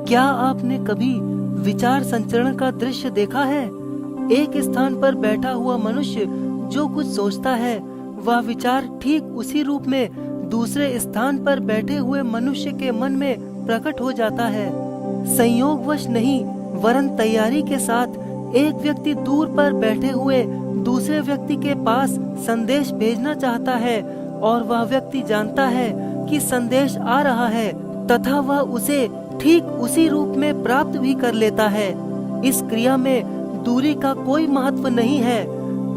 क्या आपने कभी विचार संचरण का दृश्य देखा है? एक स्थान पर बैठा हुआ मनुष्य जो कुछ सोचता है वह विचार ठीक उसी रूप में दूसरे स्थान पर बैठे हुए मनुष्य के मन में प्रकट हो जाता है। संयोगवश नहीं वरन तैयारी के साथ एक व्यक्ति दूर पर बैठे हुए दूसरे व्यक्ति के पास संदेश भेजना चाहता है और वह व्यक्ति जानता है कि संदेश आ रहा है तथा वह उसे ठीक उसी रूप में प्राप्त भी कर लेता है। इस क्रिया में दूरी का कोई महत्व नहीं है।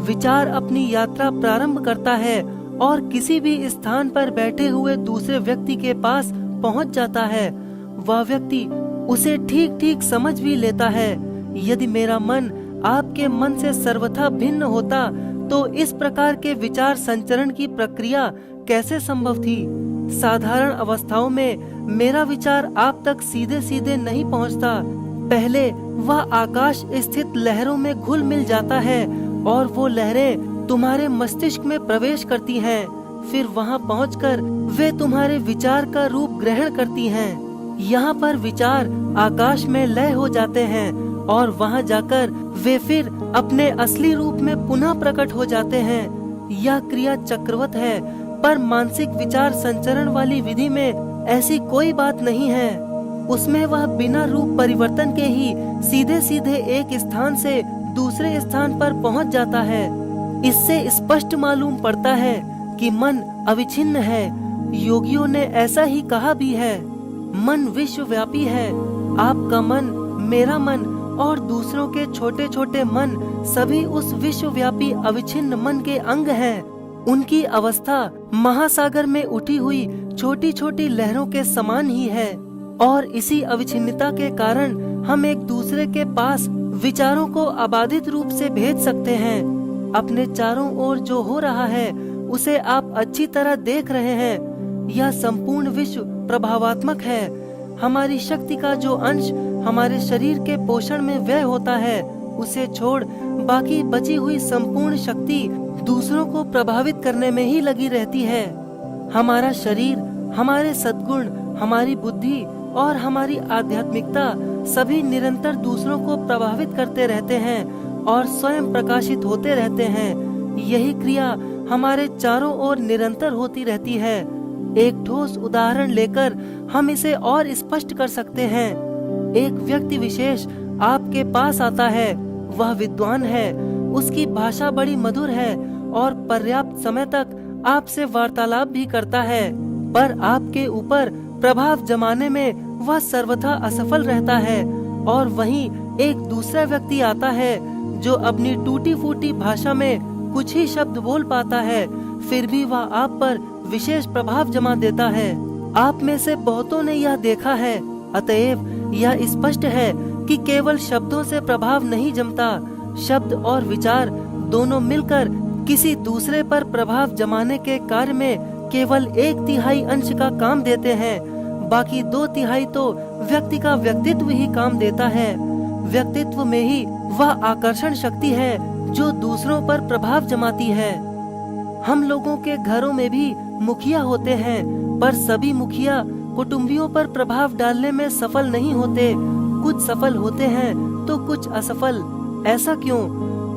विचार अपनी यात्रा प्रारंभ करता है और किसी भी स्थान पर बैठे हुए दूसरे व्यक्ति के पास पहुंच जाता है। वह व्यक्ति उसे ठीक ठीक समझ भी लेता है। यदि मेरा मन आपके मन से सर्वथा भिन्न होता तो इस प्रकार के विचार संचरण की प्रक्रिया कैसे संभव थी? साधारण अवस्थाओं में मेरा विचार आप तक सीधे सीधे नहीं पहुंचता। पहले वह आकाश स्थित लहरों में घुल मिल जाता है और वो लहरें तुम्हारे मस्तिष्क में प्रवेश करती हैं। फिर वहां पहुंचकर वे तुम्हारे विचार का रूप ग्रहण करती हैं। यहाँ पर विचार आकाश में लय हो जाते हैं और वहां जाकर वे फिर अपने असली रूप में पुनः प्रकट हो जाते हैं। यह क्रिया चक्रवत है, पर मानसिक विचार संचरण वाली विधि में ऐसी कोई बात नहीं है। उसमें वह बिना रूप परिवर्तन के ही सीधे सीधे एक स्थान से दूसरे स्थान पर पहुंच जाता है। इससे स्पष्ट मालूम पड़ता है कि मन अविच्छिन्न है। योगियों ने ऐसा ही कहा भी है। मन विश्वव्यापी है। आपका मन, मेरा मन और दूसरों के छोटे छोटे मन सभी उस विश्वव्यापी अविच्छिन्न मन के अंग हैं। उनकी अवस्था महासागर में उठी हुई छोटी छोटी लहरों के समान ही है और इसी अविच्छिन्नता के कारण हम एक दूसरे के पास विचारों को अबाधित रूप से भेज सकते हैं। अपने चारों ओर जो हो रहा है उसे आप अच्छी तरह देख रहे हैं। यह संपूर्ण विश्व प्रभावात्मक है। हमारी शक्ति का जो अंश हमारे शरीर के पोषण में व्यय होता है उसे छोड़ बाकी बची हुई संपूर्ण शक्ति दूसरों को प्रभावित करने में ही लगी रहती है। हमारा शरीर, हमारे सद्गुण, हमारी बुद्धि और हमारी आध्यात्मिकता सभी निरंतर दूसरों को प्रभावित करते रहते हैं और स्वयं प्रकाशित होते रहते हैं। यही क्रिया हमारे चारों ओर निरंतर होती रहती है। एक ठोस उदाहरण लेकर हम इसे और स्पष्ट कर सकते हैं। एक व्यक्ति विशेष आपके पास आता है। वह विद्वान है, उसकी भाषा बड़ी मधुर है और पर्याप्त समय तक आपसे वार्तालाप भी करता है, पर आपके ऊपर प्रभाव जमाने में वह सर्वथा असफल रहता है। और वहीं एक दूसरा व्यक्ति आता है जो अपनी टूटी फूटी भाषा में कुछ ही शब्द बोल पाता है, फिर भी वह आप पर विशेष प्रभाव जमा देता है। आप में से बहुतों ने यह देखा है। अतएव यह स्पष्ट है कि केवल शब्दों से प्रभाव नहीं जमता। शब्द और विचार दोनों मिलकर किसी दूसरे पर प्रभाव जमाने के कार्य में केवल 1/3 अंश का काम देते हैं। बाकी 2/3 तो व्यक्ति का व्यक्तित्व ही काम देता है। व्यक्तित्व में ही वह आकर्षण शक्ति है जो दूसरों पर प्रभाव जमाती है। हम लोगों के घरों में भी मुखिया होते हैं, पर सभी मुखिया कुटुंबियों पर प्रभाव डालने में सफल नहीं होते। कुछ सफल होते हैं तो कुछ असफल। ऐसा क्यों?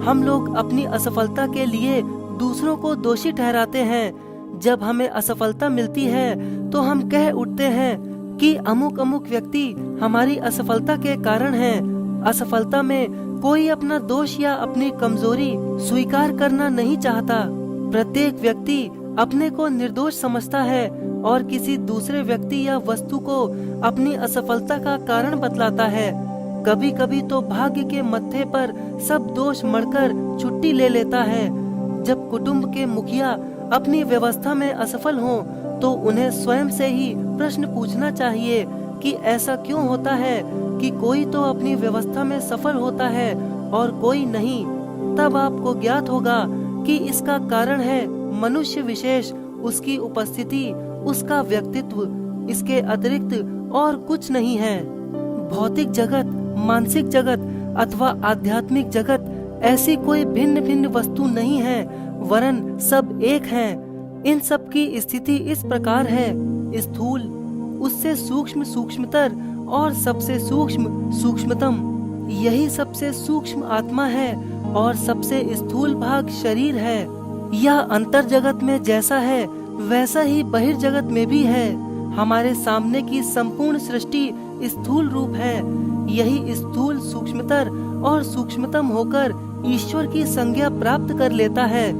हम लोग अपनी असफलता के लिए दूसरों को दोषी ठहराते हैं। जब हमें असफलता मिलती है तो हम कह उठते हैं कि अमुक अमुक व्यक्ति हमारी असफलता के कारण है। असफलता में कोई अपना दोष या अपनी कमजोरी स्वीकार करना नहीं चाहता। प्रत्येक व्यक्ति अपने को निर्दोष समझता है और किसी दूसरे व्यक्ति या वस्तु को अपनी असफलता का कारण बतलाता है। कभी कभी तो भाग्य के मत्थे पर सब दोष मढ़कर छुट्टी ले लेता है। जब कुटुंब के मुखिया अपनी व्यवस्था में असफल हों तो उन्हें स्वयं से ही प्रश्न पूछना चाहिए कि ऐसा क्यों होता है कि कोई तो अपनी व्यवस्था में सफल होता है और कोई नहीं। तब आपको ज्ञात होगा कि इसका कारण है मनुष्य विशेष, उसकी उपस्थिति, उसका व्यक्तित्व। इसके अतिरिक्त और कुछ नहीं है। भौतिक जगत, मानसिक जगत अथवा आध्यात्मिक जगत ऐसी कोई भिन्न भिन्न वस्तु नहीं है, वरन सब एक हैं। इन सब की स्थिति इस प्रकार है। स्थूल उससे सूक्ष्म सूक्ष्मतर और सबसे सूक्ष्म सूक्ष्मतम। यही सबसे सूक्ष्म आत्मा है और सबसे स्थूल भाग शरीर है। यह अंतर जगत में जैसा है वैसा ही बहिर्जगत में भी है। हमारे सामने की संपूर्ण सृष्टि स्थूल रूप है। यही स्थूल सूक्ष्मतर और सूक्ष्मतम होकर ईश्वर की संज्ञा प्राप्त कर लेता है।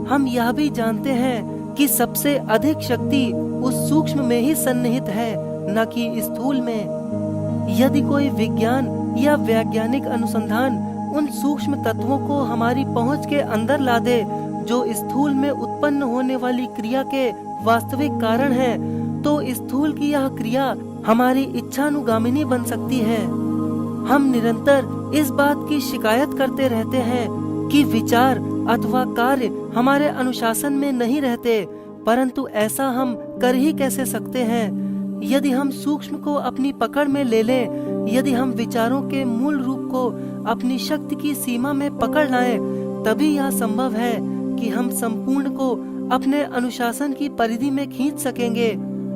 हम यह भी जानते हैं कि सबसे अधिक शक्ति उस सूक्ष्म में ही सन्निहित है, न कि स्थूल में। यदि कोई विज्ञान या वैज्ञानिक अनुसंधान उन सूक्ष्म तत्वों को हमारी पहुंच के अंदर ला दे जो स्थूल में उत्पन्न होने वाली क्रिया के वास्तविक कारण है, तो स्थूल की यह क्रिया हमारी इच्छानुगामिनी बन सकती है। हम निरंतर इस बात की शिकायत करते रहते हैं कि विचार अथवा कार्य हमारे अनुशासन में नहीं रहते, परंतु ऐसा हम कर ही कैसे सकते हैं? यदि हम सूक्ष्म को अपनी पकड़ में ले लें, यदि हम विचारों के मूल रूप को अपनी शक्ति की सीमा में पकड़ लाएं, तभी यह संभव है कि हम संपूर्ण को अपने अनुशासन की परिधि में खींच सकेंगे।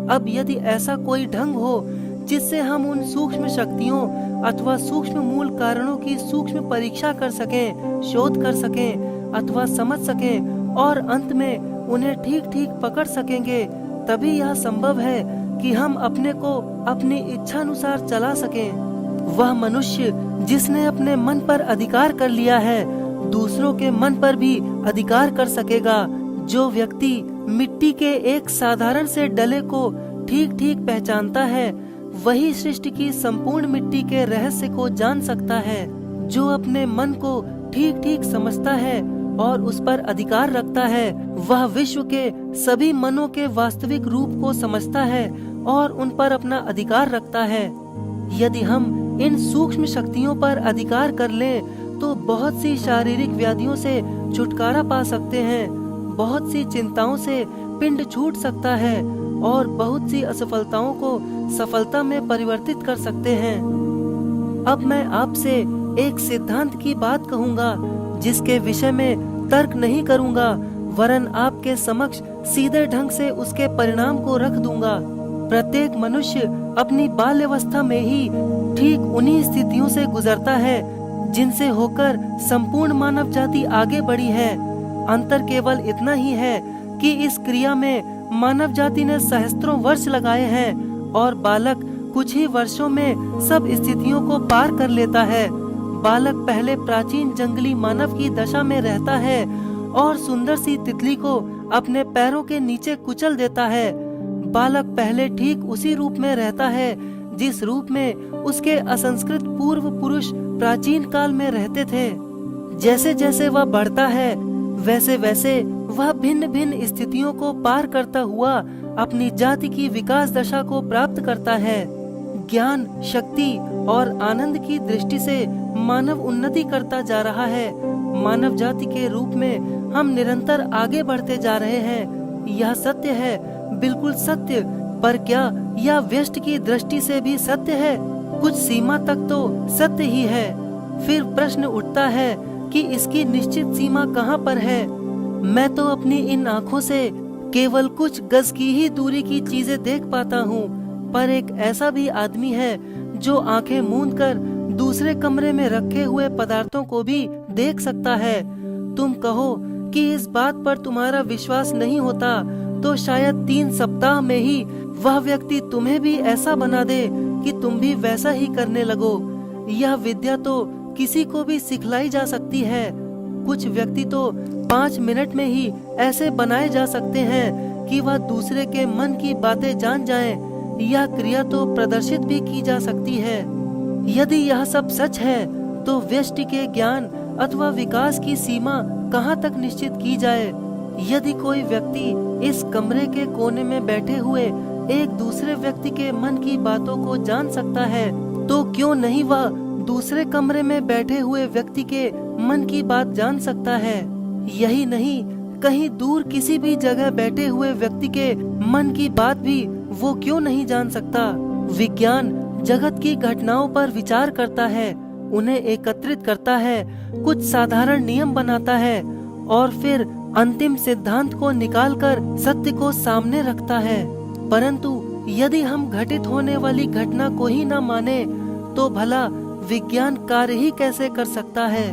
अब यदि ऐसा कोई ढंग हो जिससे हम उन सूक्ष्म शक्तियों अथवा सूक्ष्म मूल कारणों की सूक्ष्म परीक्षा कर सकें, शोध कर सकें अथवा समझ सकें और अंत में उन्हें ठीक ठीक पकड़ सकेंगे, तभी यह संभव है कि हम अपने को अपनी इच्छानुसार चला सकें। वह मनुष्य जिसने अपने मन पर अधिकार कर लिया है, दूसरों के मन पर भी अधिकार कर सकेगा। जो व्यक्ति मिट्टी के एक साधारण से डले को ठीक ठीक पहचानता है, वही सृष्टि की संपूर्ण मिट्टी के रहस्य को जान सकता है। जो अपने मन को ठीक ठीक समझता है और उस पर अधिकार रखता है, वह विश्व के सभी मनों के वास्तविक रूप को समझता है और उन पर अपना अधिकार रखता है। यदि हम इन सूक्ष्म शक्तियों पर अधिकार कर लें, तो बहुत सी शारीरिक व्याधियों से छुटकारा पा सकते हैं, बहुत सी चिंताओं से पिंड छूट सकता है और बहुत सी असफलताओं को सफलता में परिवर्तित कर सकते हैं। अब मैं आपसे एक सिद्धांत की बात कहूँगा, जिसके विषय में तर्क नहीं करूँगा, वरन आपके समक्ष सीधे ढंग से उसके परिणाम को रख दूंगा। प्रत्येक मनुष्य अपनी बाल्यावस्था में ही ठीक उन्हीं स्थितियों से गुजरता है जिनसे होकर संपूर्ण मानव जाति आगे बढ़ी है। अंतर केवल इतना ही है कि इस क्रिया में मानव जाति ने सहस्त्रों वर्ष लगाए हैं और बालक कुछ ही वर्षों में सब स्थितियों को पार कर लेता है। बालक पहले प्राचीन जंगली मानव की दशा में रहता है और सुंदर सी तितली को अपने पैरों के नीचे कुचल देता है। बालक पहले ठीक उसी रूप में रहता है जिस रूप में उसके असंस्कृत पूर्व पुरुष प्राचीन काल में रहते थे। जैसे जैसे वह बढ़ता है, वैसे वैसे वह भिन्न भिन्न स्थितियों को पार करता हुआ अपनी जाति की विकास दशा को प्राप्त करता है। ज्ञान, शक्ति और आनंद की दृष्टि से मानव उन्नति करता जा रहा है। मानव जाति के रूप में हम निरंतर आगे बढ़ते जा रहे हैं। यह सत्य है, बिल्कुल सत्य। पर क्या यह व्यष्टि की दृष्टि से भी सत्य है? कुछ सीमा तक तो सत्य ही है। फिर प्रश्न उठता है कि इसकी निश्चित सीमा कहाँ पर है? मैं तो अपनी इन आँखों से केवल कुछ गज की ही दूरी की चीजें देख पाता हूँ, पर एक ऐसा भी आदमी है जो आंखें मूंद कर दूसरे कमरे में रखे हुए पदार्थों को भी देख सकता है। तुम कहो कि इस बात पर तुम्हारा विश्वास नहीं होता, तो शायद 3 सप्ताह में ही वह व्यक्ति तुम्हें भी ऐसा बना दे कि तुम भी वैसा ही करने लगो। यह विद्या तो किसी को भी सिखलाई जा सकती है। कुछ व्यक्ति तो 5 मिनट में ही ऐसे बनाए जा सकते हैं कि वह दूसरे के मन की बातें जान जाएं। यह क्रिया तो प्रदर्शित भी की जा सकती है। यदि यह सब सच है, तो व्यष्टि के ज्ञान अथवा विकास की सीमा कहाँ तक निश्चित की जाए? यदि कोई व्यक्ति इस कमरे के कोने में बैठे हुए एक दूसरे व्यक्ति के मन की बातों को जान सकता है, तो क्यों नहीं वह दूसरे कमरे में बैठे हुए व्यक्ति के मन की बात जान सकता है? यही नहीं, कहीं दूर किसी भी जगह बैठे हुए व्यक्ति के मन की बात भी वो क्यों नहीं जान सकता? विज्ञान जगत की घटनाओं पर विचार करता है, उन्हें एकत्रित करता है, कुछ साधारण नियम बनाता है और फिर अंतिम सिद्धांत को निकालकर सत्य को सामने रखता है। परंतु यदि हम घटित होने वाली घटना को ही न माने तो भला विज्ञान कार्य ही कैसे कर सकता है।